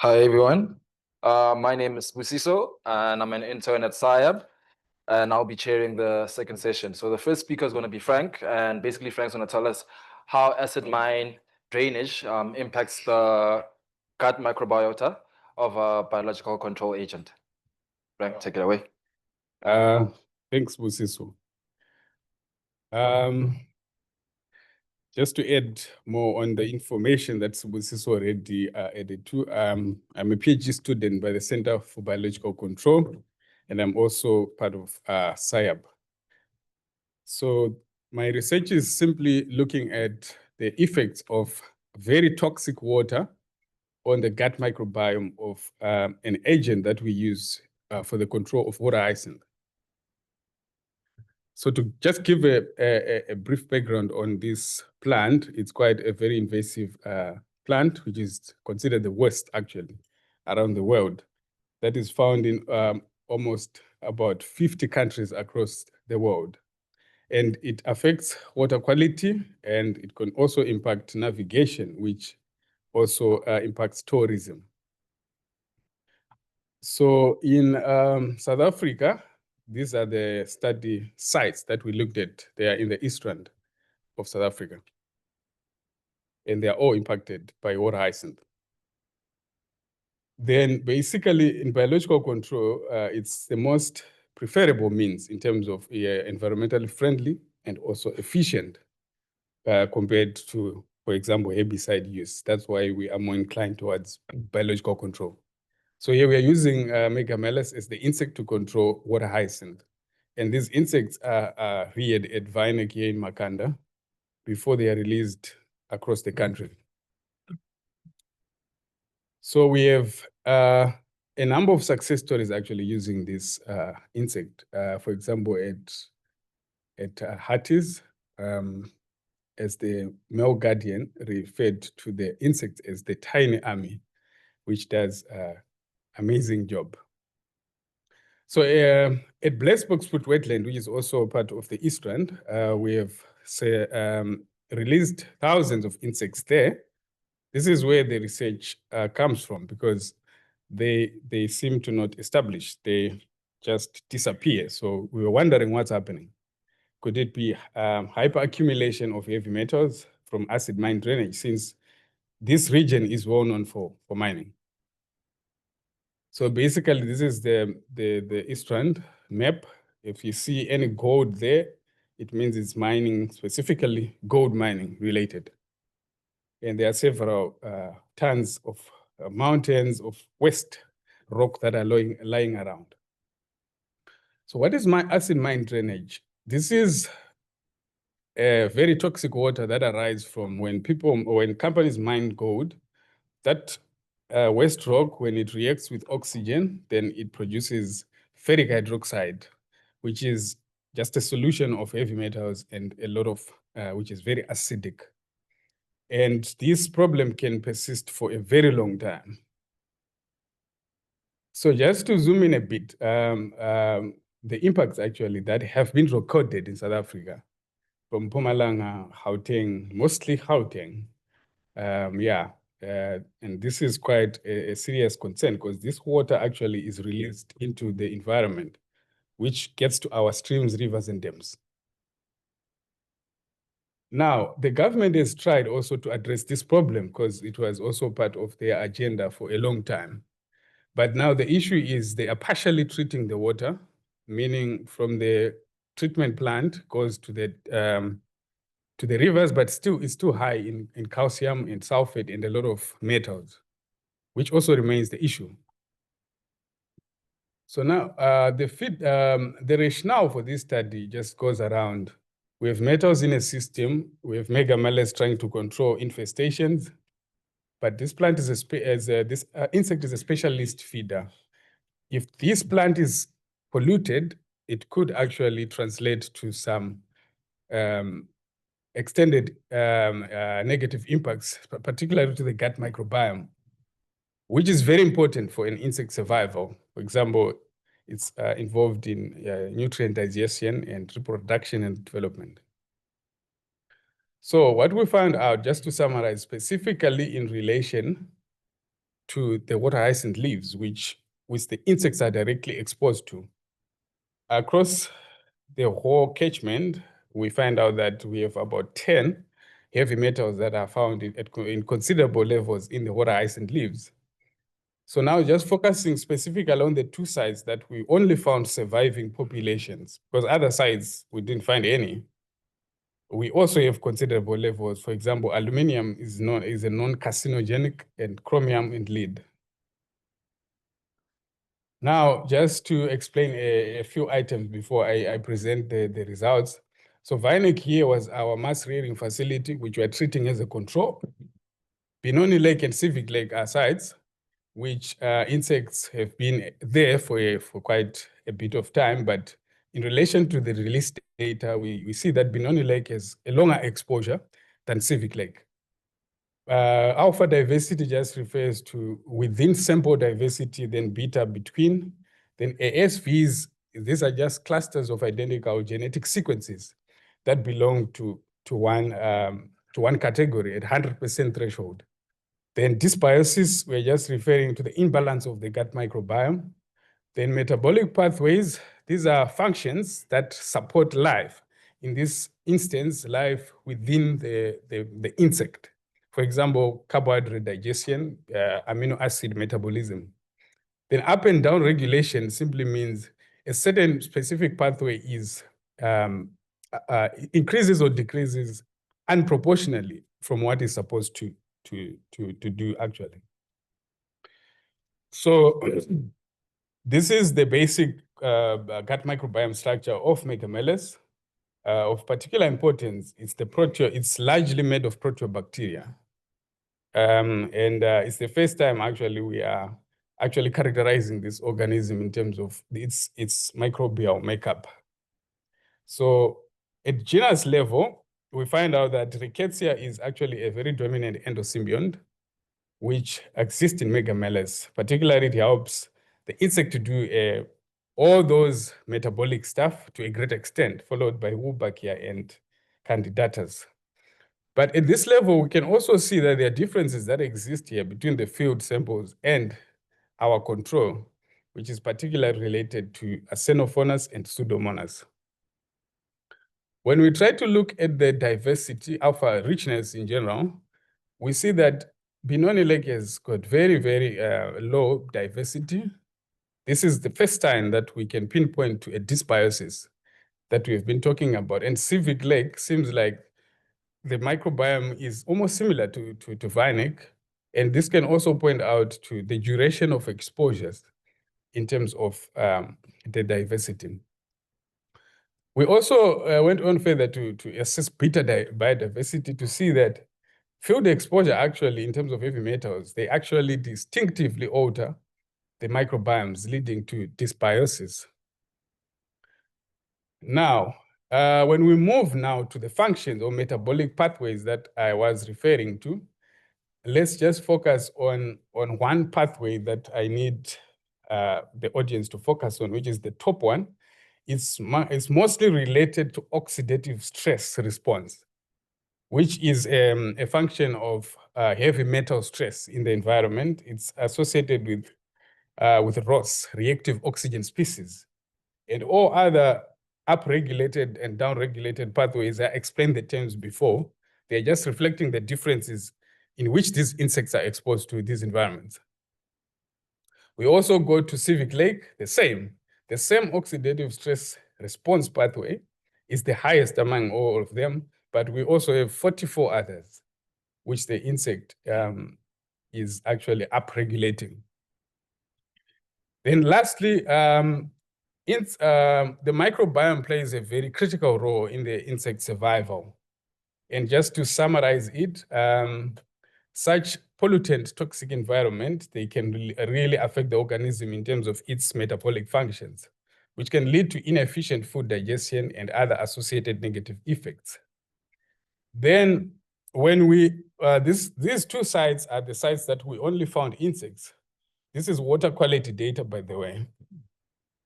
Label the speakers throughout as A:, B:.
A: Hi everyone. My name is Busiso and I'm an intern at SAIAB and I'll be chairing the second session. So the first speaker is going to be Frank, and basically Frank's going to tell us how acid mine drainage impacts the gut microbiota of a biological control agent. Frank, take it away.
B: Thanks, Busiso. Just to add more on the information that Busiso already added to, I'm a PhD student by the Center for Biological Control, and I'm also part of SAIAB. So my research is simply looking at the effects of very toxic water on the gut microbiome of an agent that we use for the control of water hyacinth. So to just give a brief background on this plant, it's quite a very invasive plant, which is considered the worst actually around the world. That is found in almost about 50 countries across the world. And it affects water quality, and it can also impact navigation, which also impacts tourism. So in South Africa, these are the study sites that we looked at. They are in the East Rand of South Africa. And they are all impacted by water hyacinth. Then basically in biological control, it's the most preferable means in terms of environmentally friendly and also efficient compared to, for example, herbicide use. That's why we are more inclined towards biological control. So here we are using megamelus as the insect to control water hyacinth. And these insects are reared at Vinek here in Makanda before they are released across the country. So we have a number of success stories actually using this insect. For example, at Hatties, as the male guardian referred to the insects as the tiny army, which does amazing job. So at Blesbokspoort wetland, which is also part of the East Rand, we have released thousands of insects there. This is where the research comes from, because they seem to not establish, they just disappear. So we were wondering what's happening. Could it be hyperaccumulation of heavy metals from acid mine drainage, since this region is well known for mining? So basically, this is the East Rand map. If you see any gold there, it means it's mining, specifically gold mining related. And there are several tons of mountains of waste rock that are lying around. So what is my acid mine drainage? This is a very toxic water that arises from when companies mine gold. That waste rock, when it reacts with oxygen, then it produces ferric hydroxide, which is just a solution of heavy metals and a lot of, which is very acidic. And this problem can persist for a very long time. So just to zoom in a bit, the impacts actually that have been recorded in South Africa from Mpumalanga, Gauteng, mostly Gauteng, and this is quite a serious concern, because this water actually is released into the environment, which gets to our streams, rivers, and dams. Now, the government has tried also to address this problem, because it was also part of their agenda for a long time. But now the issue is they are partially treating the water, meaning from the treatment plant goes to the rivers, but still it's too high in calcium and sulfate and a lot of metals, which also remains the issue. So now the rationale for this study just goes around. We have metals in a system, we have megamelus trying to control infestations, but this plant is this insect is a specialist feeder. If this plant is polluted, it could actually translate to some extended negative impacts, particularly to the gut microbiome, which is very important for an insect survival. For example, it's involved in nutrient digestion and reproduction and development. So what we found out, just to summarize, specifically in relation to the water hyacinth leaves, which the insects are directly exposed to. Across the whole catchment, we find out that we have about 10 heavy metals that are found in considerable levels in the water hyacinth leaves. So now just focusing specifically on the two sites that we only found surviving populations, because other sites we didn't find any. We also have considerable levels. For example, aluminum is a non-carcinogenic, and chromium and lead. Now, just to explain a few items before I present the results. So Vinek here was our mass rearing facility, which we are treating as a control. Benoni Lake and Civic Lake are sites which insects have been there for quite a bit of time, but in relation to the release data, we see that Benoni Lake has a longer exposure than Civic Lake. Alpha diversity just refers to within sample diversity, then beta between, then ASVs, these are just clusters of identical genetic sequences that belong to one category at 100% threshold. Then dysbiosis, we're just referring to the imbalance of the gut microbiome. Then metabolic pathways, these are functions that support life. In this instance, life within the insect. For example, carbohydrate digestion, amino acid metabolism. Then up and down regulation simply means a certain specific pathway is increases or decreases unproportionally from what is supposed to do actually. So this is the basic gut microbiome structure of Megameles. Of particular importance, it's largely made of proteobacteria. And it's the first time actually we are actually characterizing this organism in terms of its microbial makeup. So at genus level, we find out that Rickettsia is actually a very dominant endosymbiont, which exists in Megameles. Particularly, it helps the insect to do all those metabolic stuff to a great extent, followed by Wolbachia and Candidatus. But at this level, we can also see that there are differences that exist here between the field samples and our control, which is particularly related to Acenophonus and Pseudomonas. When we try to look at the diversity, alpha richness in general, we see that Benoni Lake has got very, very low diversity. This is the first time that we can pinpoint to a dysbiosis that we've been talking about. And Civic Lake seems like the microbiome is almost similar to Vinek. And this can also point out to the duration of exposures in terms of the diversity. We also went on further to assess beta biodiversity to see that field exposure actually, in terms of heavy metals, they actually distinctively alter the microbiomes, leading to dysbiosis. Now, when we move now to the functions or metabolic pathways that I was referring to, let's just focus on one pathway that I need the audience to focus on, which is the top one. It's mostly related to oxidative stress response, which is a function of heavy metal stress in the environment. It's associated with ROS, reactive oxygen species. And all other upregulated and downregulated pathways, I explained the terms before. They're just reflecting the differences in which these insects are exposed to these environments. We also go to Civic Lake, the same oxidative stress response pathway is the highest among all of them, but we also have 44 others, which the insect is actually upregulating. Then lastly, the microbiome plays a very critical role in the insect survival. And just to summarize it, such pollutant toxic environment, they can really affect the organism in terms of its metabolic functions, which can lead to inefficient food digestion and other associated negative effects. Then when these two sites are the sites that we only found insects. This is water quality data, by the way.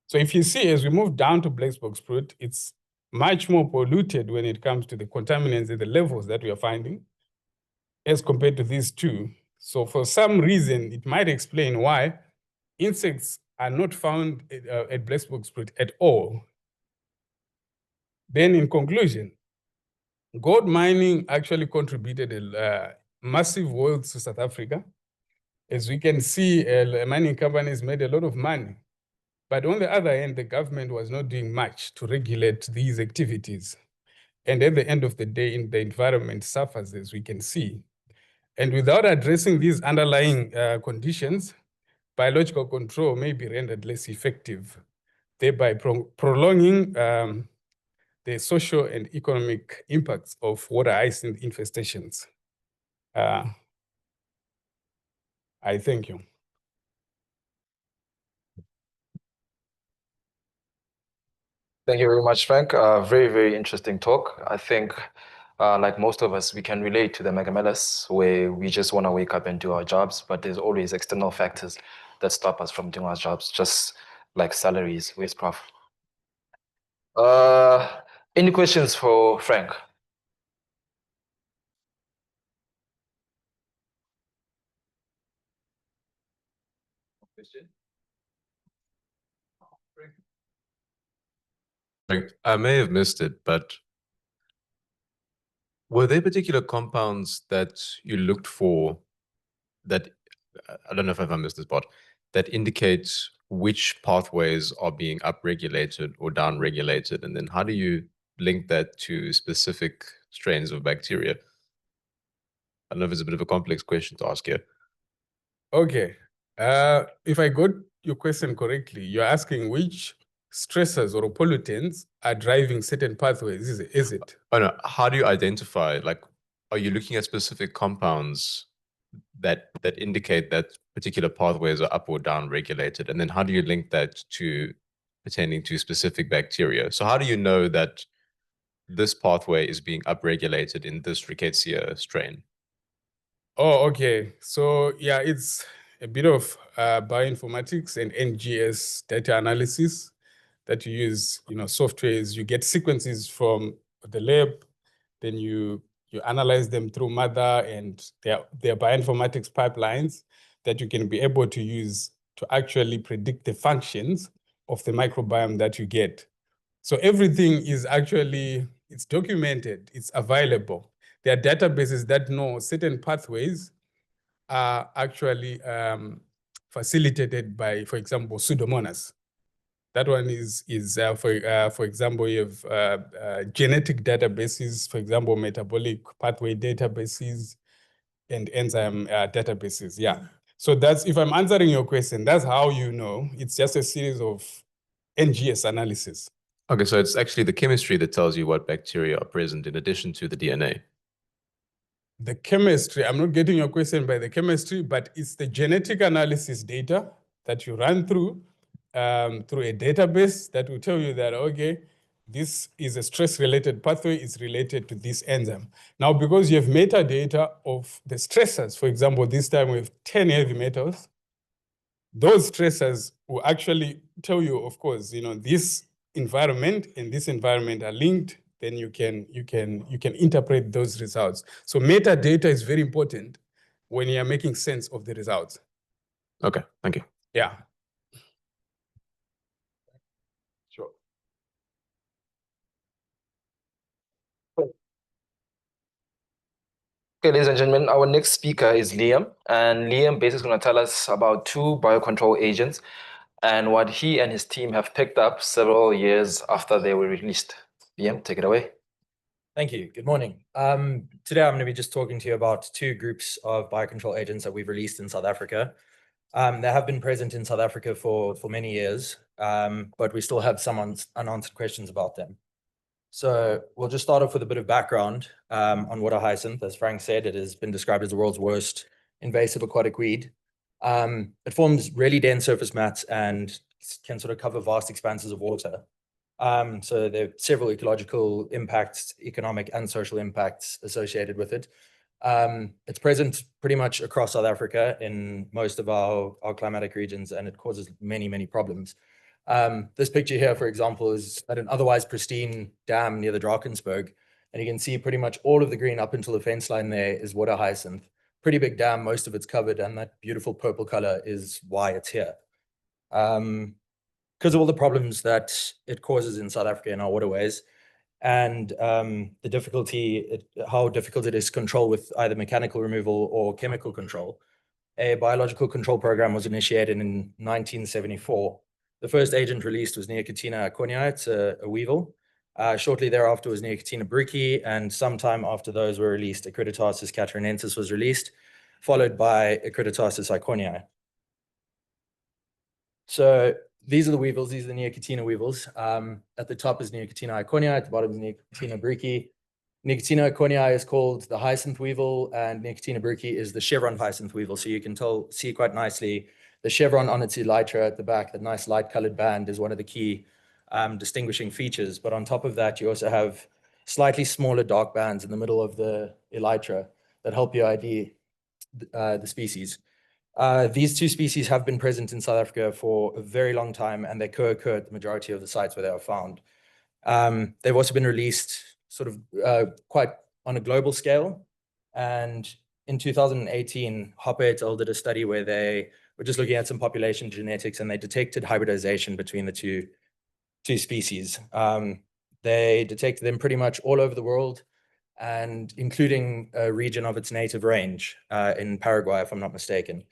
B: So if you see, as we move down to black box fruit, it's much more polluted when it comes to the contaminants and the levels that we are finding as compared to these two. So for some reason, it might explain why insects are not found at Black Spot at all. Then in conclusion, gold mining actually contributed massive wealth to South Africa. As we can see, mining companies made a lot of money. But on the other hand, the government was not doing much to regulate these activities. And at the end of the day, the environment suffers, as we can see. And without addressing these underlying conditions, biological control may be rendered less effective, thereby prolonging the social and economic impacts of water hyacinth infestations. I thank you.
A: Thank you very much, Frank. Very, very interesting talk. I think, like most of us, we can relate to the megamelis where we just want to wake up and do our jobs, but there's always external factors that stop us from doing our jobs, just like salaries, waste profit. Any questions for Frank?
C: I may have missed it, but were there particular compounds that you looked for that, I don't know if I missed this part, that indicates which pathways are being upregulated or downregulated? And then how do you link that to specific strains of bacteria? I don't know if it's a bit of a complex question to ask here.
B: Okay. If I got your question correctly, you're asking which stressors or pollutants are driving certain pathways, is it?
C: Oh no, how do you identify, like, are you looking at specific compounds that indicate that particular pathways are up or down regulated? And then how do you link that to pertaining to specific bacteria? So how do you know that this pathway is being upregulated in this Rickettsia strain?
B: Oh, okay. So yeah, it's a bit of bioinformatics and NGS data analysis that you use, softwares. You get sequences from the lab, then you analyze them through Mother and their bioinformatics pipelines that you can be able to use to actually predict the functions of the microbiome that you get. So everything is actually, it's documented, it's available. There are databases that know certain pathways are actually facilitated by, for example, Pseudomonas. That one is for example, you have genetic databases, for example, metabolic pathway databases and enzyme databases. Yeah. So that's, if I'm answering your question, that's how you know. It's just a series of NGS analysis.
C: Okay, so it's actually the chemistry that tells you what bacteria are present in addition to the DNA.
B: The chemistry, I'm not getting your question by the chemistry, but it's the genetic analysis data that you run through a database that will tell you that, okay, this is a stress-related pathway, it's related to this enzyme. Now, because you have metadata of the stressors, for example, this time we have 10 heavy metals, those stressors will actually tell you, of course, this environment and this environment are linked, then you can interpret those results. So metadata is very important when you are making sense of the results.
C: Okay, thank you.
B: Yeah.
A: Sure. Okay, ladies and gentlemen, our next speaker is Liam, and Liam basically is going to tell us about two biocontrol agents and what he and his team have picked up several years after they were released. Liam, take it away.
D: Thank you. Good morning. Today I'm going to be just talking to you about two groups of biocontrol agents that we've released in South Africa. They have been present in South Africa for many years, but we still have some unanswered questions about them. So we'll just start off with a bit of background on water hyacinth. As Frank said, it has been described as the world's worst invasive aquatic weed. It forms really dense surface mats and can sort of cover vast expanses of water. So there are several ecological impacts, economic and social impacts associated with it. It's present pretty much across South Africa in most of our climatic regions, and it causes many, many problems. This picture here, for example, is at an otherwise pristine dam near the Drakensberg, and you can see pretty much all of the green up until the fence line there is water hyacinth, pretty big dam, most of it's covered, and that beautiful purple color is why it's here. Because of all the problems that it causes in South Africa in our waterways, and the difficulty, how difficult it is to control with either mechanical removal or chemical control. A biological control program was initiated in 1974. The first agent released was Neocotina iconiae, it's a weevil. Shortly thereafter was Neocotina brucei, and sometime after those were released, Acridotasis catarinensis was released, followed by Acridotasis iconiae. So these are the weevils, these are the Neocotina weevils. At the top is Neocotina iconiae, at the bottom is Neocotina brucei. Neocotina iconiae is called the hyacinth weevil, and Neocotina brucei is the chevron hyacinth weevil. So you can see quite nicely the chevron on its elytra at the back, that nice light colored band is one of the key distinguishing features. But on top of that, you also have slightly smaller dark bands in the middle of the elytra that help you ID the species. These two species have been present in South Africa for a very long time, and they co-occur at the majority of the sites where they are found. They've also been released sort of quite on a global scale. And in 2018, Hopper et al. Did a study where they were just looking at some population genetics, and they detected hybridization between the two species. They detected them pretty much all over the world, and including a region of its native range in Paraguay, if I'm not mistaken.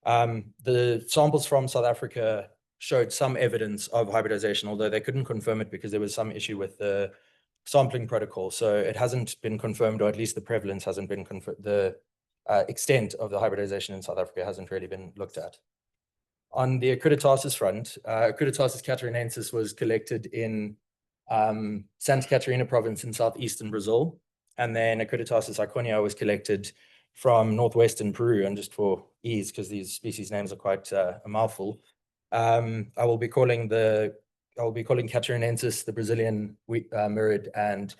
D: The samples from South Africa showed some evidence of hybridization, although they couldn't confirm it because there was some issue with the sampling protocol. So it hasn't been confirmed, or at least the prevalence hasn't been confirmed. The extent of the hybridization in South Africa hasn't really been looked at. On the Acridotasis front, Acridotasis catarinensis was collected in Santa Catarina province in southeastern Brazil. And then Acridotasis iconiae was collected from northwestern Peru. And just for ease, because these species names are quite a mouthful, I will be calling catarinensis the Brazilian mirrid, and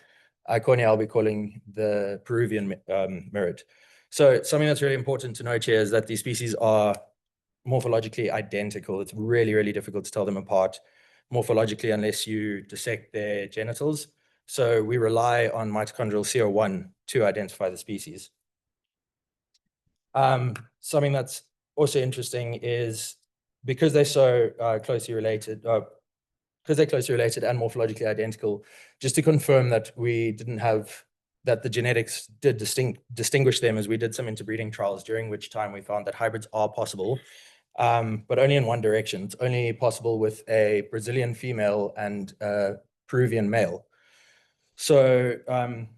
D: iconia I'll be calling the Peruvian mirrid. So something that's really important to note here is that these species are morphologically identical. It's really, really difficult to tell them apart morphologically unless you dissect their genitals. So we rely on mitochondrial CO1 to identify the species. Something that's also interesting is because they're so closely related and morphologically identical, just to confirm that we didn't have, that the genetics did distinguish them, as we did some interbreeding trials, during which time we found that hybrids are possible, but only in one direction. It's only possible with a Brazilian female and a Peruvian male. So,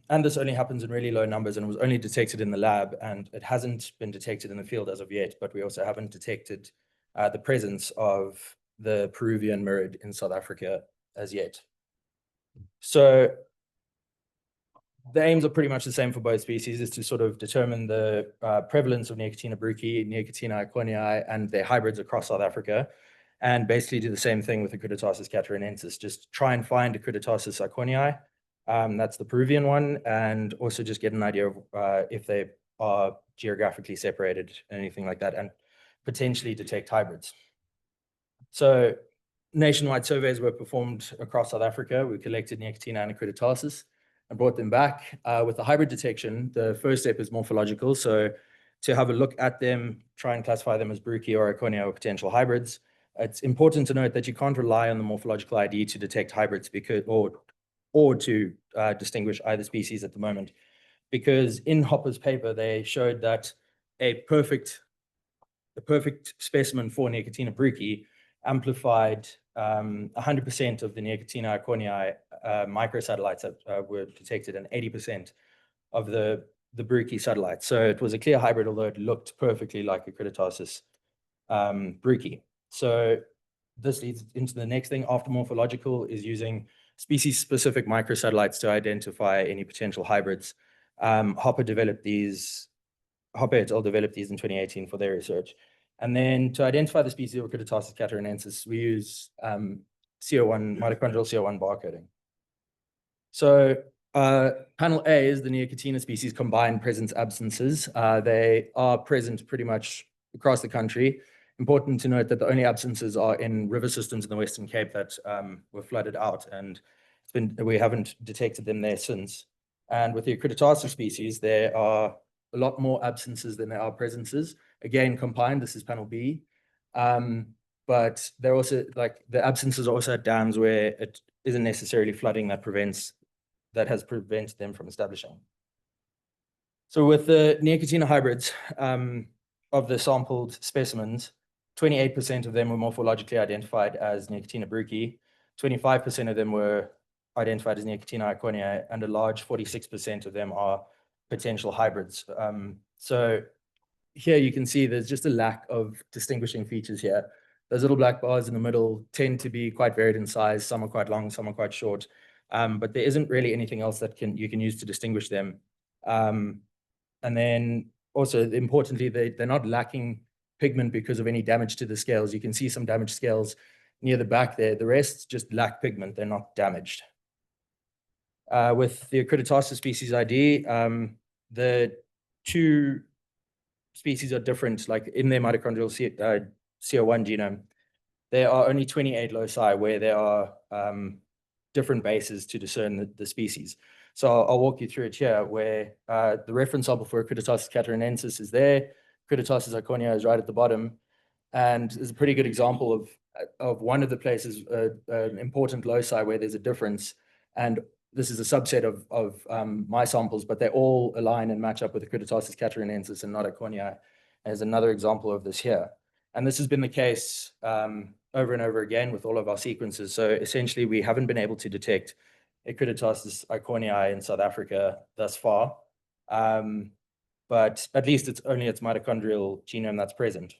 D: and this only happens in really low numbers, and it was only detected in the lab, and it hasn't been detected in the field as of yet, but we also haven't detected the presence of the Peruvian mirrid in South Africa as yet. So the aims are pretty much the same for both species, is to sort of determine the prevalence of Neocotina brucei, Neocotina iconiae, and their hybrids across South Africa, and basically do the same thing with Acridotasis catarinensis. Just try and find Acridotasis iconiae, that's the Peruvian one, and also just get an idea of if they are geographically separated, anything like that, and potentially detect hybrids. So nationwide surveys were performed across South Africa. We collected Neocotina and Acridotasis and brought them back. With the hybrid detection, the first step is morphological. So to have a look at them, try and classify them as brucei or iconia or potential hybrids. It's important to note that you can't rely on the morphological ID to detect hybrids or to distinguish either species at the moment, because in Hopper's paper, they showed that a perfect specimen for Neocotina brucei amplified 100% of the Neocotina iconiae microsatellites that were detected, and 80% of the brucei satellites. So it was a clear hybrid, although it looked perfectly like Acridotasis brucei. So this leads into the next thing after morphological, is using species-specific microsatellites to identify any potential hybrids. Hopper et al. Developed these in 2018 for their research. And then to identify the species of Acridotasis catarinensis, we use CO1, mitochondrial CO1 barcoding. So panel A is the Neocotina species combined presence absences. They are present pretty much across the country. Important to note that the only absences are in river systems in the Western Cape that were flooded out, and we haven't detected them there since. And with the Acridotasis species, there are a lot more absences than there are presences. Again, combined, this is panel B. But they're also like the absences are also at dams where it isn't necessarily flooding that has prevented them from establishing. So with the Neocatina hybrids of the sampled specimens, 28% of them were morphologically identified as Neocatina brucii, 25% of them were identified as Neocatina iconiae, and a large 46% of them are potential hybrids. So here you can see there's just a lack of distinguishing features here. Those little black bars in the middle tend to be quite varied in size. Some are quite long, some are quite short. But there isn't really anything else that you can use to distinguish them. And then also, importantly, they're not lacking pigment because of any damage to the scales. You can see some damaged scales near the back there. The rest just lack pigment. They're not damaged. With the Acritatasis species ID, the two species are different, like in their mitochondrial CO1 genome. There are only 28 loci where there are different bases to discern the species. So I'll walk you through it here, where the reference sample for Acritatasis catarinensis is there. Acritatasis iconiae is right at the bottom. And is a pretty good example of one of the places, an important loci where there's a difference. And this is a subset of my samples, but they all align and match up with Acritatasis catarinensis and not iconiae. There's another example of this here. And this has been the case over and over again with all of our sequences. So essentially, we haven't been able to detect Acritatasis iconiae in South Africa thus far. But at least it's only its mitochondrial genome that's present.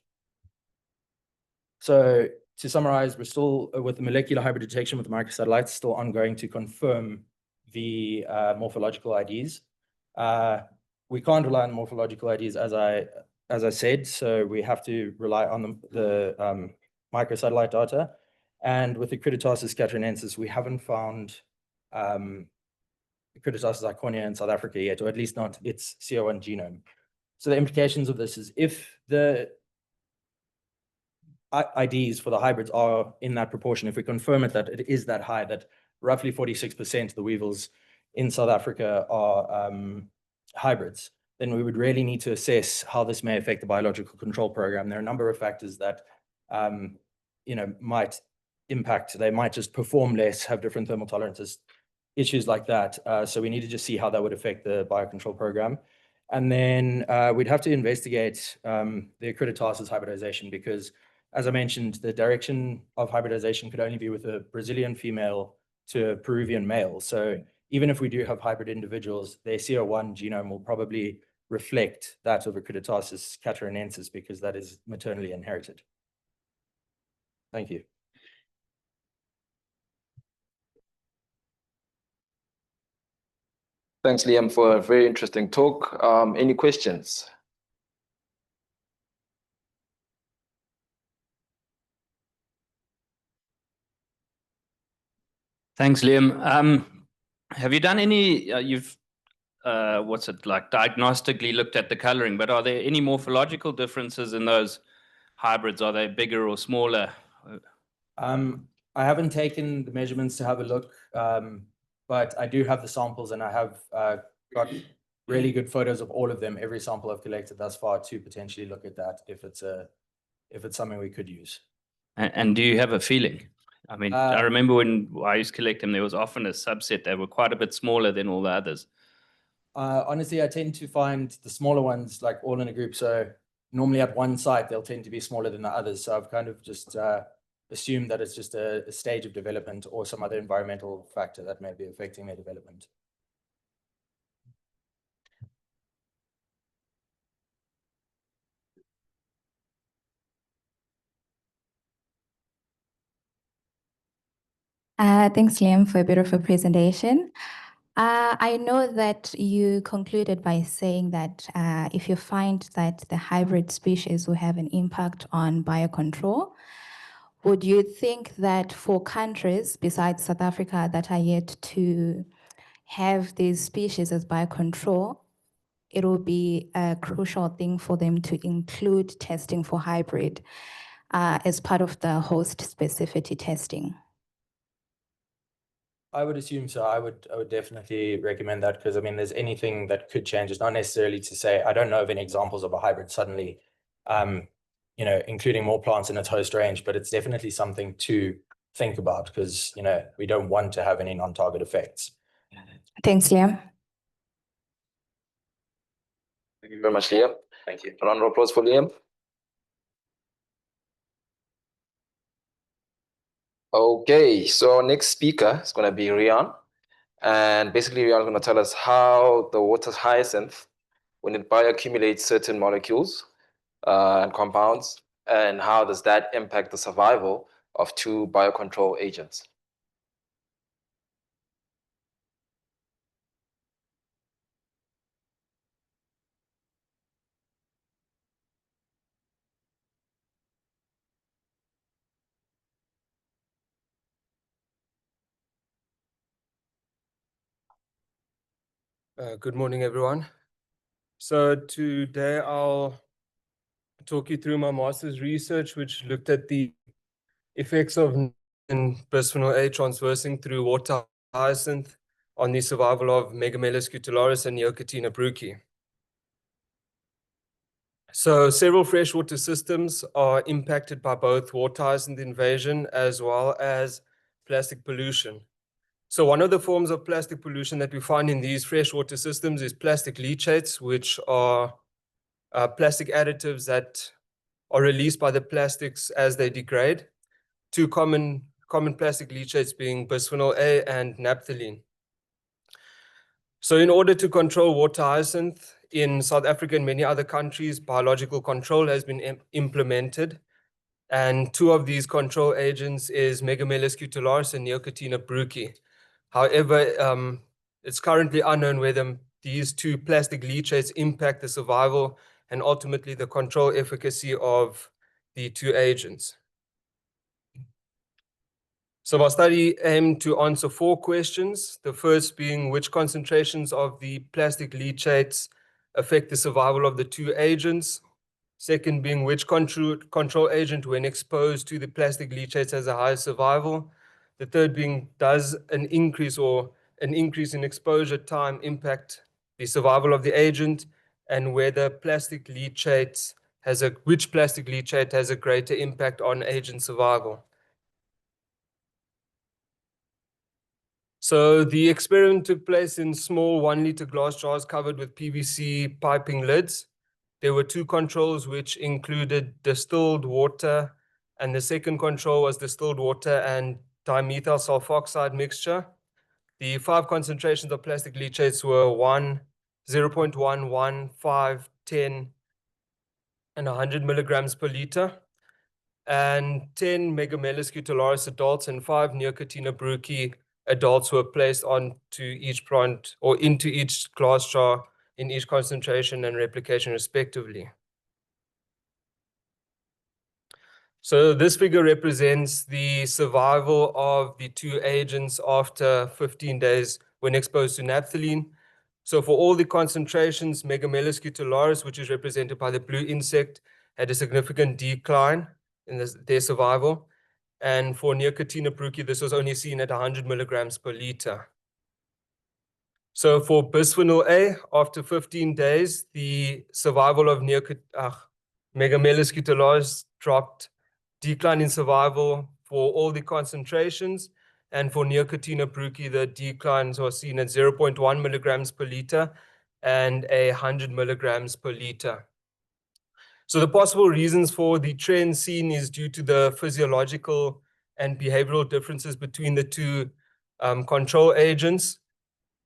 D: So to summarize, we're still with the molecular hybrid detection with the microsatellites, still ongoing to confirm the morphological IDs. We can't rely on morphological IDs as I said, so we have to rely on the microsatellite data. And with the Acritatasis catarinensis, we haven't found Acritatasis iconiae in South Africa yet, or at least not its CO1 genome. So the implications of this is if the IDs for the hybrids are in that proportion, if we confirm it that it is that high, that roughly 46% of the weevils in South Africa are hybrids, then we would really need to assess how this may affect the biological control program. There are a number of factors that might impact. They might just perform less, have different thermal tolerances, issues like that. So we need to just see how that would affect the biocontrol program. And then we'd have to investigate the Acritatasis hybridization because, as I mentioned, the direction of hybridization could only be with a Brazilian female to a Peruvian male. So even if we do have hybrid individuals, their CO1 genome will probably reflect that of Acritatasis catarinensis because that is maternally inherited. Thank you.
A: Thanks, Liam, for a very interesting talk. Any questions?
E: Thanks, Liam. Have you done any, what's it like, diagnostically looked at the coloring, but are there any morphological differences in those hybrids? Are they bigger or smaller?
D: I haven't taken the measurements to have a look, but I do have the samples and I have got really good photos of all of them, every sample I've collected thus far to potentially look at that if it's something we could use.
E: And do you have a feeling? I mean, I remember when I used to collect them, there was often a subset. They were quite a bit smaller than all the others.
D: Honestly, I tend to find the smaller ones like all in a group. So normally at one site, they'll tend to be smaller than the others. So I've kind of just assumed that it's just a stage of development or some other environmental factor that may be affecting their development.
F: Thanks, Liam, for a beautiful presentation. I know that you concluded by saying that if you find that the hybrid species will have an impact on biocontrol, would you think that for countries besides South Africa that are yet to have these species as biocontrol, it will be a crucial thing for them to include testing for hybrid as part of the host specificity testing?
D: I would assume so. I would definitely recommend that, because I mean, there's anything that could change. It's not necessarily to say, I don't know of any examples of a hybrid suddenly, including more plants in its host range, but it's definitely something to think about, because, we don't want to have any non-target effects.
F: Thanks, Liam.
A: Thank you very much, Liam. Thank you. A round of applause for Liam. Okay, so our next speaker is going to be Rian. And basically, Rian is going to tell us how the water hyacinth, when it bioaccumulates certain molecules and compounds, and how does that impact the survival of two biocontrol agents.
G: Good morning, everyone. So today I'll talk you through my master's research, which looked at the effects of bisphenol A transversing through water hyacinth on the survival of Megamelus cutularis and Neocatina brucei. So several freshwater systems are impacted by both water hyacinth invasion as well as plastic pollution. So one of the forms of plastic pollution that we find in these freshwater systems is plastic leachates, which are plastic additives that are released by the plastics as they degrade. Two common plastic leachates being bisphenol A and naphthalene. So in order to control water hyacinth in South Africa and many other countries, biological control has been implemented. And two of these control agents is Megamelus cutularis and Neocatina brucei. However, it's currently unknown whether these two plastic leachates impact the survival and ultimately the control efficacy of the two agents. So my study aimed to answer 4 questions. The first being, which concentrations of the plastic leachates affect the survival of the two agents? Second being, which control agent, when exposed to the plastic leachates, has a higher survival? The third being, does an increase in exposure time impact the survival of the agent, and whether which plastic leachate has a greater impact on agent survival? So the experiment took place in small 1-liter glass jars covered with PVC piping lids. There were 2 controls, which included distilled water, and the second control was distilled water and dimethyl sulfoxide mixture. The 5 concentrations of plastic leachates were 1, 0.1, 1, 5, 10, and 100 milligrams per liter. And 10 Megamelus cutularis adults and 5 Neocatina brucei adults were placed onto each plant or into each glass jar in each concentration and replication respectively. So this figure represents the survival of the two agents after 15 days when exposed to naphthalene. So for all the concentrations, Megamelus cutularis, which is represented by the blue insect, had a significant decline in their survival. And for Neocatina brucei, this was only seen at 100 milligrams per liter. So for bisphenol A, after 15 days, the survival of Megamelus cutularis decline in survival for all the concentrations. And for Neocatina brucei, the declines are seen at 0.1 milligrams per liter and 100 milligrams per liter. So the possible reasons for the trend seen is due to the physiological and behavioral differences between the two control agents.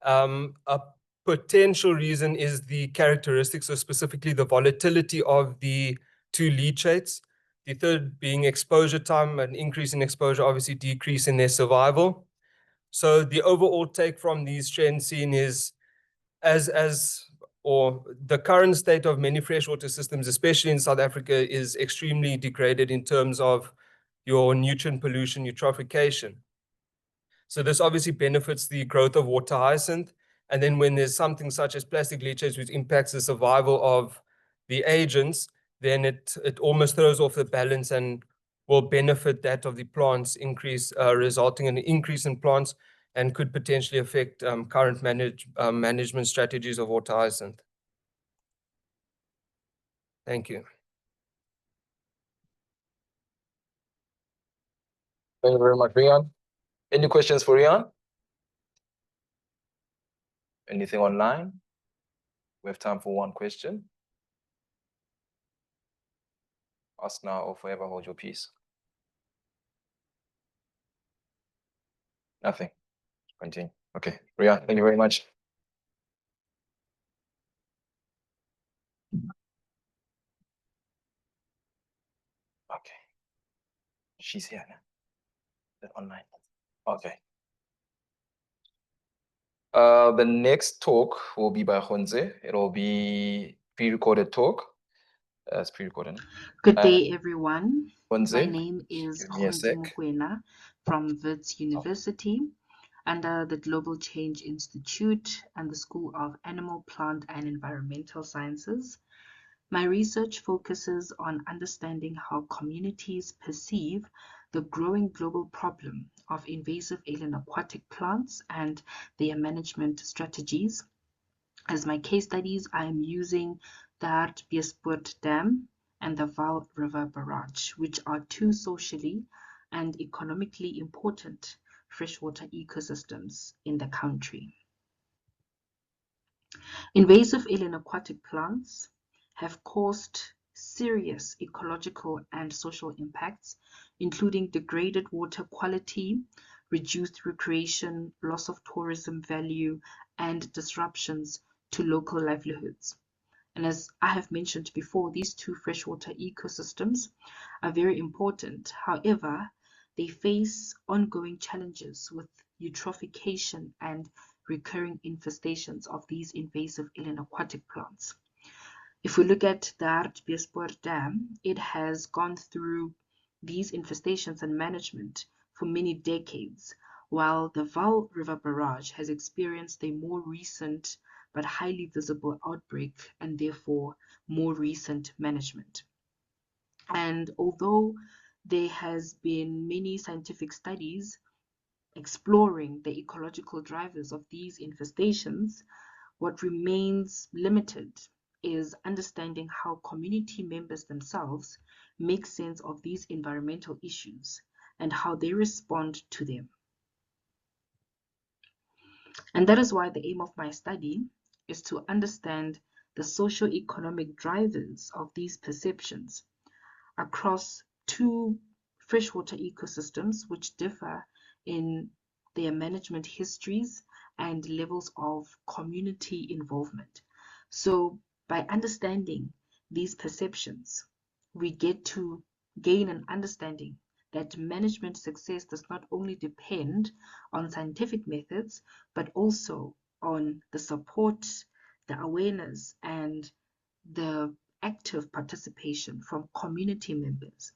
G: A potential reason is the characteristics, or specifically the volatility of the two leachates. The third being exposure time, an increase in exposure, obviously decrease in their survival. So the overall take from these trends seen is the current state of many freshwater systems, especially in South Africa, is extremely degraded in terms of your nutrient pollution, eutrophication. So this obviously benefits the growth of water hyacinth. And then when there's something such as plastic leachates, which impacts the survival of the agents, then it almost throws off the balance and will benefit that of the plants, resulting in an increase in plants and could potentially affect current management strategies of water hyacinth. Thank you.
A: Thank you very much, Rian. Any questions for Rian? Anything online? We have time for one question. Ask now or forever hold your peace. Nothing. Continue. Okay, Rian, thank you very much. Okay. She's here now. Online. Okay. The next talk will be by Honze. It will be pre-recorded talk. It's pre-recorded.
H: Good day, everyone.
A: Honze,
H: My name is
A: give me a
H: Honze
A: sec.
H: Mokoena from Wits University under the Global Change Institute and the School of Animal, Plant and Environmental Sciences. My research focuses on understanding how communities perceive the growing global problem of invasive alien aquatic plants and their management strategies. As my case studies, I am using the Hartbeespoort Dam and the Vaal River Barrage, which are two socially and economically important freshwater ecosystems in the country. Invasive alien aquatic plants have caused serious ecological and social impacts, including degraded water quality, reduced recreation, loss of tourism value, and disruptions to local livelihoods. And as I have mentioned before, these two freshwater ecosystems are very important. However, they face ongoing challenges with eutrophication and recurring infestations of these invasive alien aquatic plants. If we look at the Hartbeespoort Dam, it has gone through these infestations and management for many decades, while the Vaal River Barrage has experienced a more recent but highly visible outbreak and therefore more recent management. And although there has been many scientific studies exploring the ecological drivers of these infestations, what remains limited is understanding how community members themselves make sense of these environmental issues and how they respond to them. And that is why the aim of my study is to understand the socio-economic drivers of these perceptions across two freshwater ecosystems which differ in their management histories and levels of community involvement. So by understanding these perceptions, we get to gain an understanding that management success does not only depend on scientific methods, but also on the support, the awareness, and the active participation from community members.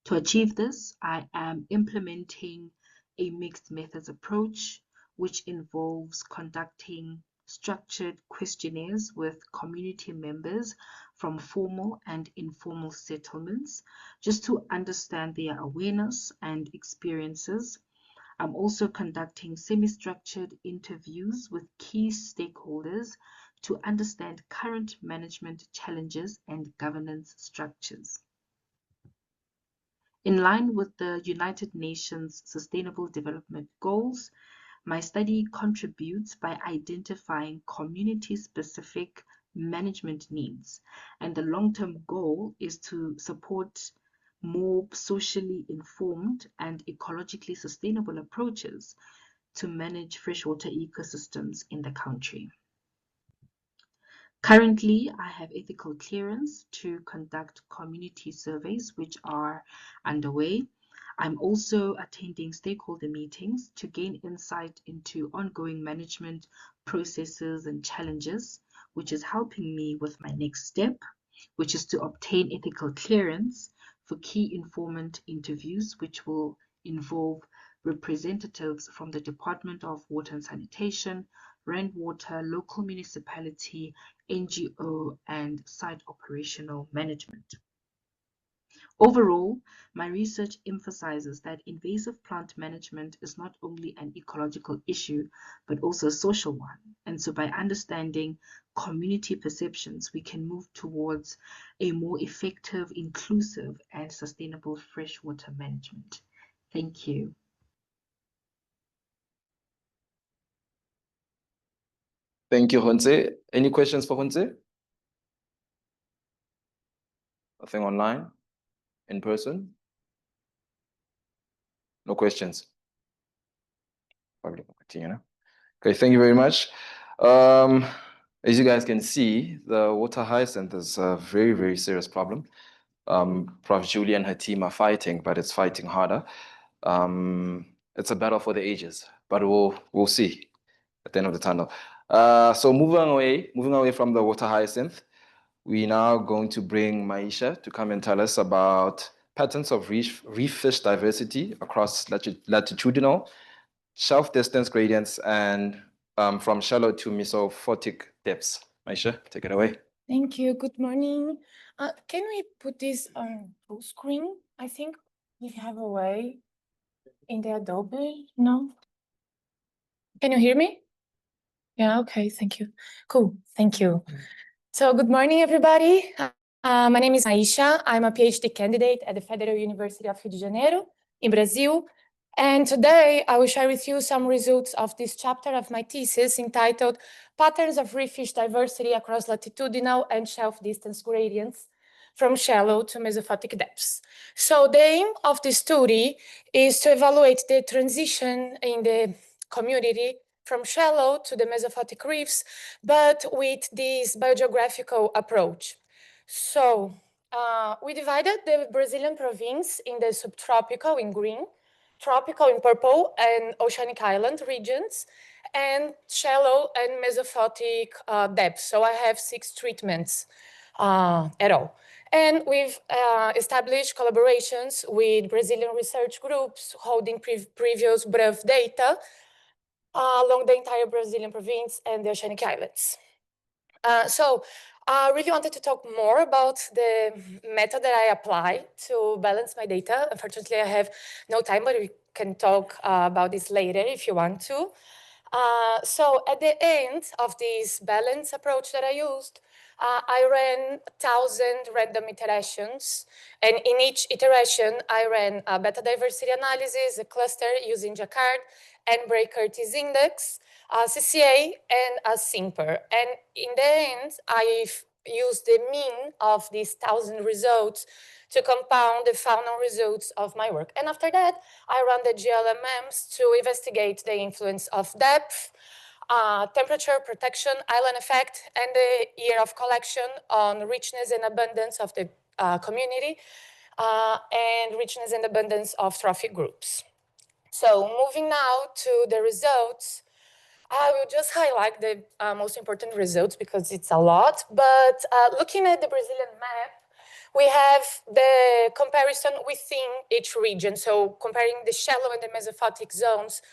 H: To achieve this, I am implementing a mixed methods approach, which involves conducting structured questionnaires with community members from formal and informal settlements, just to understand their awareness and experiences. I'm also conducting semi-structured interviews with key stakeholders to understand current management challenges and governance structures. In line with the United Nations Sustainable Development Goals, my study contributes by identifying community-specific management needs, and the long-term goal is to support more socially informed and ecologically sustainable approaches to manage freshwater ecosystems in the country. Currently, I have ethical clearance to conduct community surveys, which are underway. I'm also attending stakeholder meetings to gain insight into ongoing management processes and challenges, which is helping me with my next step, which is to obtain ethical clearance for key informant interviews, which will involve representatives from the Department of Water and Sanitation, Rainwater, local municipality, NGO, and site operational management. Overall, my research emphasizes that invasive plant management is not only an ecological issue, but also a social one. And so by understanding community perceptions, we can move towards a more effective, inclusive, and sustainable freshwater management. Thank you.
A: Thank you, Hunse. Any questions for Hunse? Nothing online? In person? No questions? Okay, thank you very much. As you guys can see, the water hyacinth is a very, very serious problem. Prof. Julie and her team are fighting, but it's fighting harder. It's a battle for the ages, but we'll see at the end of the tunnel. So moving away from the water hyacinth, we're now going to bring Maisha to come and tell us about patterns of reef fish diversity across latitudinal, shelf distance gradients, and from shallow to mesophotic depths. Maisha, take it away.
I: Thank you. Good morning. Can we put this on full screen? I think we have a way in the Adobe. No? Can you hear me? Yeah, okay, thank you. Cool, thank you. So good morning, everybody. My name is Maisha. I'm a PhD candidate at the Federal University of Rio de Janeiro in Brazil. And today I will share with you some results of this chapter of my thesis entitled Patterns of Reef Fish Diversity Across Latitudinal and Shelf Distance Gradients from Shallow to Mesophotic Depths. So the aim of this study is to evaluate the transition in the community from shallow to the mesophotic reefs, but with this biogeographical approach. So we divided the Brazilian province in the subtropical in green, tropical in purple, and oceanic island regions, and shallow and mesophotic depths. So I have 6 treatments at all. And we've established collaborations with Brazilian research groups holding previous BRUF data along the entire Brazilian province and the oceanic islands. So I really wanted to talk more about the method that I apply to balance my data. Unfortunately, I have no time, but we can talk about this later if you want to. So at the end of this balance approach that I used, I ran 1,000 random iterations. And in each iteration, I ran a beta diversity analysis, a cluster using Jacquard and Bray-Curtis index, CCA, and a SIMPER. And in the end, I've used the mean of these 1,000 results to compound the final results of my work. And after that, I ran the GLMMs to investigate the influence of depth, temperature, protection, island effect, and the year of collection on richness and abundance of the community, and richness and abundance of trophic groups. So moving now to the results, I will just highlight the most important results because it's a lot, but looking at the Brazilian map, we have the comparison within each region. So comparing the shallow and the mesophotic zones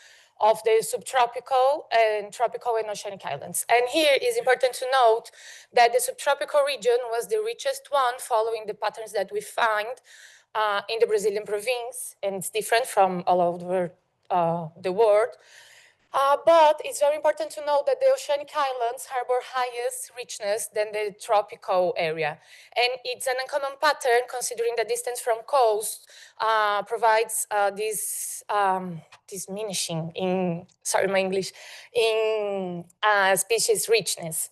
I: of the subtropical and tropical and oceanic islands. And here is important to note that the subtropical region was the richest one following the patterns that we find in the Brazilian province, and it's different from all over the world. But it's very important to note that the oceanic islands harbor highest richness than the tropical area. And it's an uncommon pattern considering the distance from coast provides this diminishing in, sorry, my English, in species richness.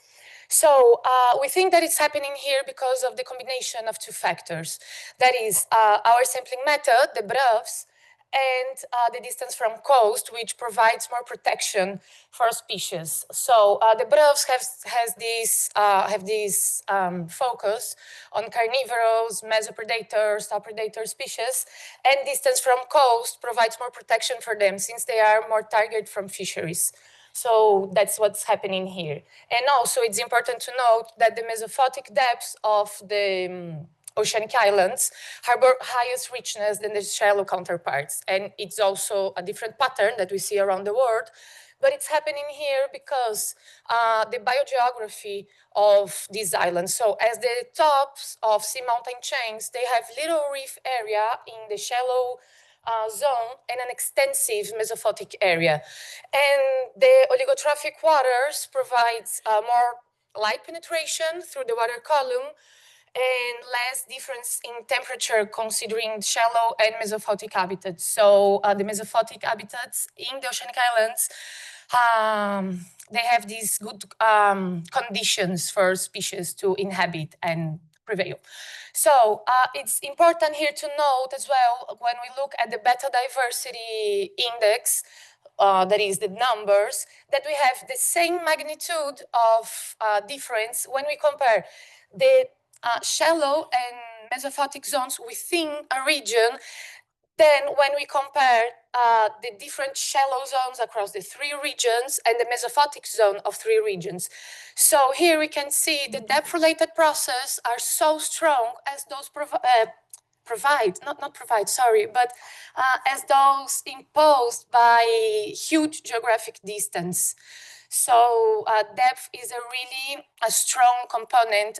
I: So we think that it's happening here because of the combination of 2 factors. That is our sampling method, the BRUFs, and the distance from coast, which provides more protection for species. So the BRUFs have this focus on carnivorous, mesopredators, top predator species, and distance from coast provides more protection for them since they are more targeted from fisheries. So that's what's happening here. And also it's important to note that the mesophotic depths of the oceanic islands harbor highest richness than the shallow counterparts. And it's also a different pattern that we see around the world but it's happening here because the biogeography of these islands. So as the tops of sea mountain chains, they have little reef area in the shallow zone and an extensive mesophotic area. And the oligotrophic waters provides more light penetration through the water column and less difference in temperature considering shallow and mesophotic habitats. So the mesophotic habitats in the oceanic islands, they have these good conditions for species to inhabit and prevail. So it's important here to note as well, when we look at the beta diversity index, that is the numbers, that we have the same magnitude of difference when we compare the shallow and mesophotic zones within a region. Then when we compare the different shallow zones across the 3 regions and the mesophotic zone of 3 regions. So here we can see the depth-related process are so strong as those as those imposed by huge geographic distance. So depth is a strong component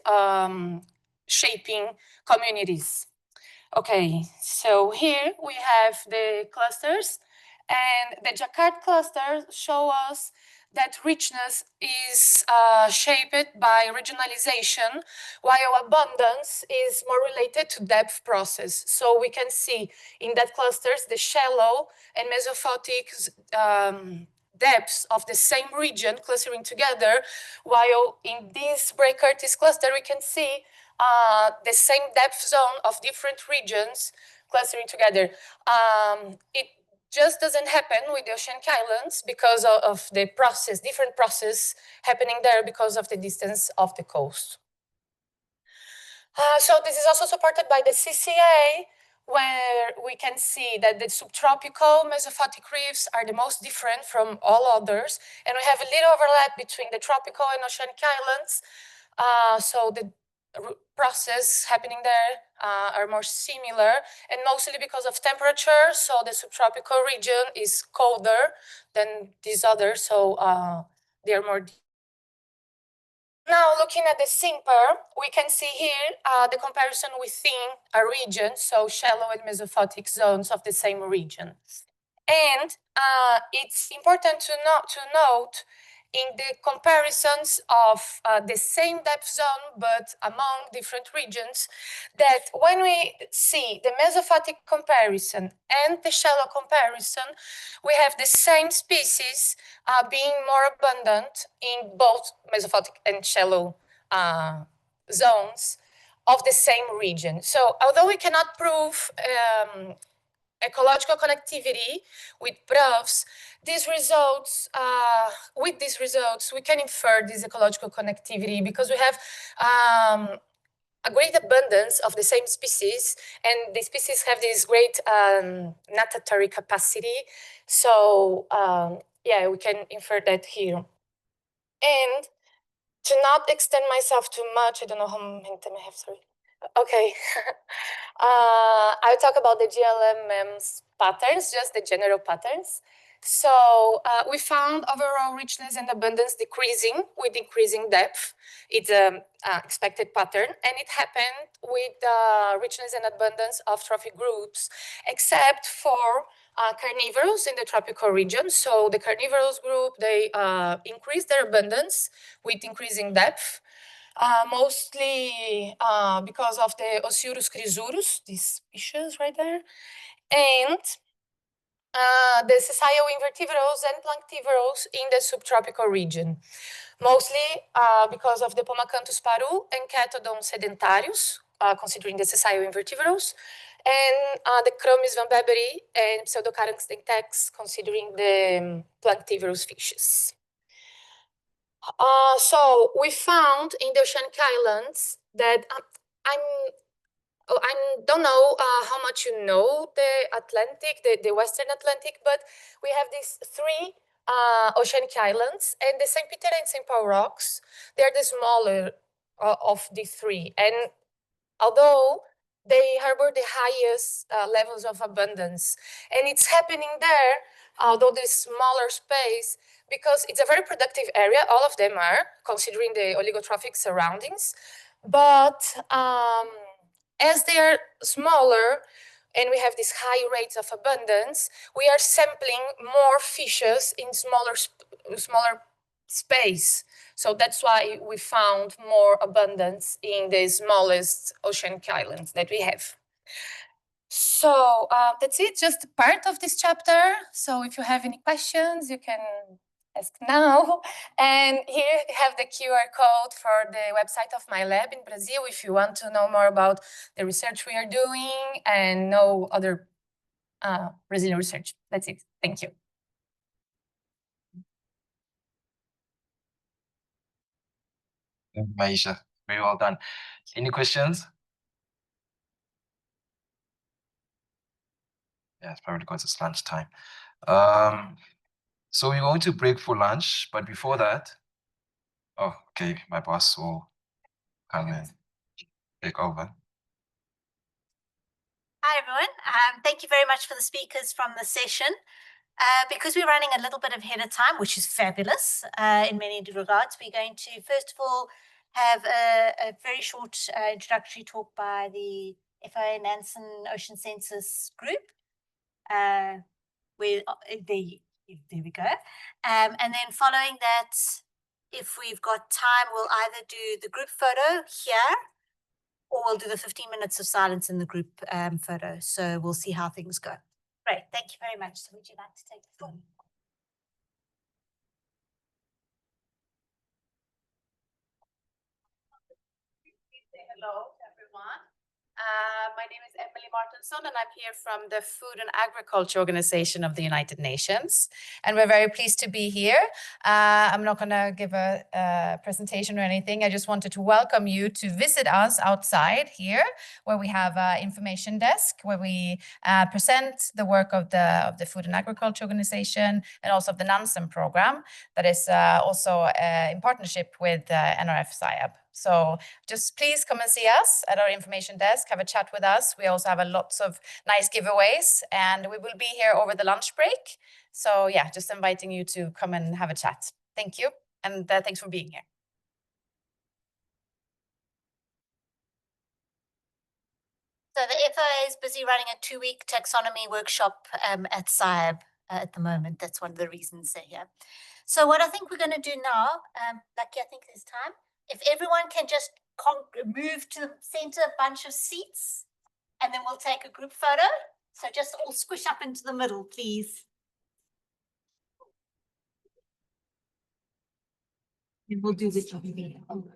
I: shaping communities. Okay, so here we have the clusters, and the Jacquard clusters show us that richness is shaped by regionalization, while abundance is more related to depth process. So we can see in that clusters the shallow and mesophotic depths of the same region clustering together, while in this Bray-Curtis cluster we can see the same depth zone of different regions clustering together. It just doesn't happen with the oceanic islands because of the process, different process happening there because of the distance of the coast. So this is also supported by the CCA, where we can see that the subtropical mesophotic reefs are the most different from all others, and we have a little overlap between the tropical and oceanic islands. So the process happening there are more similar, and mostly because of temperature. So the subtropical region is colder than these others, so they are more. Now, looking at the SIMPER, we can see here the comparison within a region, so shallow and mesophotic zones of the same region. And it's important to note in the comparisons of the same depth zone, but among different regions, that when we see the mesophotic comparison and the shallow comparison, we have the same species being more abundant in both mesophotic and shallow zones of the same region. So although we cannot prove ecological connectivity with proofs, with these results, we can infer this ecological connectivity because we have a great abundance of the same species, and the species have this great natatory capacity. So yeah, we can infer that here. And to not extend myself too much, I don't know how many time I have, sorry. Okay. I'll talk about the GLMM's patterns, just the general patterns. So we found overall richness and abundance decreasing with increasing depth. It's an expected pattern, and it happened with richness and abundance of trophic groups, except for carnivorous in the tropical region. So the carnivorous group, they increase their abundance with increasing depth. Mostly because of the Oceurus chrysurus, this species right there, and the sessile invertebrates and planktivorous in the subtropical region. Mostly because of the Pomacanthus paru and Catodon sedentarius, considering the sessile invertebrates, and the Chromis van Beberi and Pseudocaranx dentex, considering the planktivorous fishes. So we found in the oceanic islands that I don't know how much you know the Atlantic, the Western Atlantic, but we have these 3 oceanic islands, and the St. Peter and St. Paul rocks, they're the smaller of the 3. And although they harbor the highest levels of abundance, and it's happening there although this smaller space, because it's a very productive area. All of them are, considering the oligotrophic surroundings. But as they are smaller and we have these high rates of abundance, we are sampling more fishes in smaller space. So that's why we found more abundance in the smallest oceanic islands that we have. So that's it, just part of this chapter. So if you have any questions, you can ask now. And here you have the QR code for the website of my lab in Brazil if you want to know more about the research we are doing and know other Brazilian research. That's it. Thank you.
A: Maisha, very well done. Any questions? Yeah, it's probably because it's lunchtime. So we're going to break for lunch, but before that, oh, okay, my boss will come and take over.
J: Hi, everyone. Thank you very much for the speakers from the session. Because we're running a little bit ahead of time, which is fabulous in many regards, we're going to, first of all, have a very short introductory talk by the FOA Nansen Ocean Census Group. There we go. And then following that, if we've got time, we'll either do the group photo here, or we'll do the 15 minutes of silence in the group photo. So we'll see how things go. Great, thank you very much. So would you like to take the floor?
K: Hello, everyone. My name is Emily Martinson, and I'm here from the Food and Agriculture Organization of the United Nations. And we're very pleased to be here. I'm not going to give a presentation or anything. I just wanted to welcome you to visit us outside here, where we have an information desk, where we present the work of the Food and Agriculture Organization and also of the Nansen program that is also in partnership with NRF-SAIAB. So just please come and see us at our information desk, have a chat with us. We also have lots of nice giveaways, and we will be here over the lunch break. So yeah, just inviting you to come and have a chat. Thank you, and thanks for being here.
J: So the FOA is busy running a 2-week taxonomy workshop at SAIAB at the moment. That's one of the reasons they're here. So what I think we're going to do now, Lucky, I think there's time. If everyone can just move to the center bunch of seats, and then we'll take a group photo. So just all squish up into the middle, please. And we'll do this over here.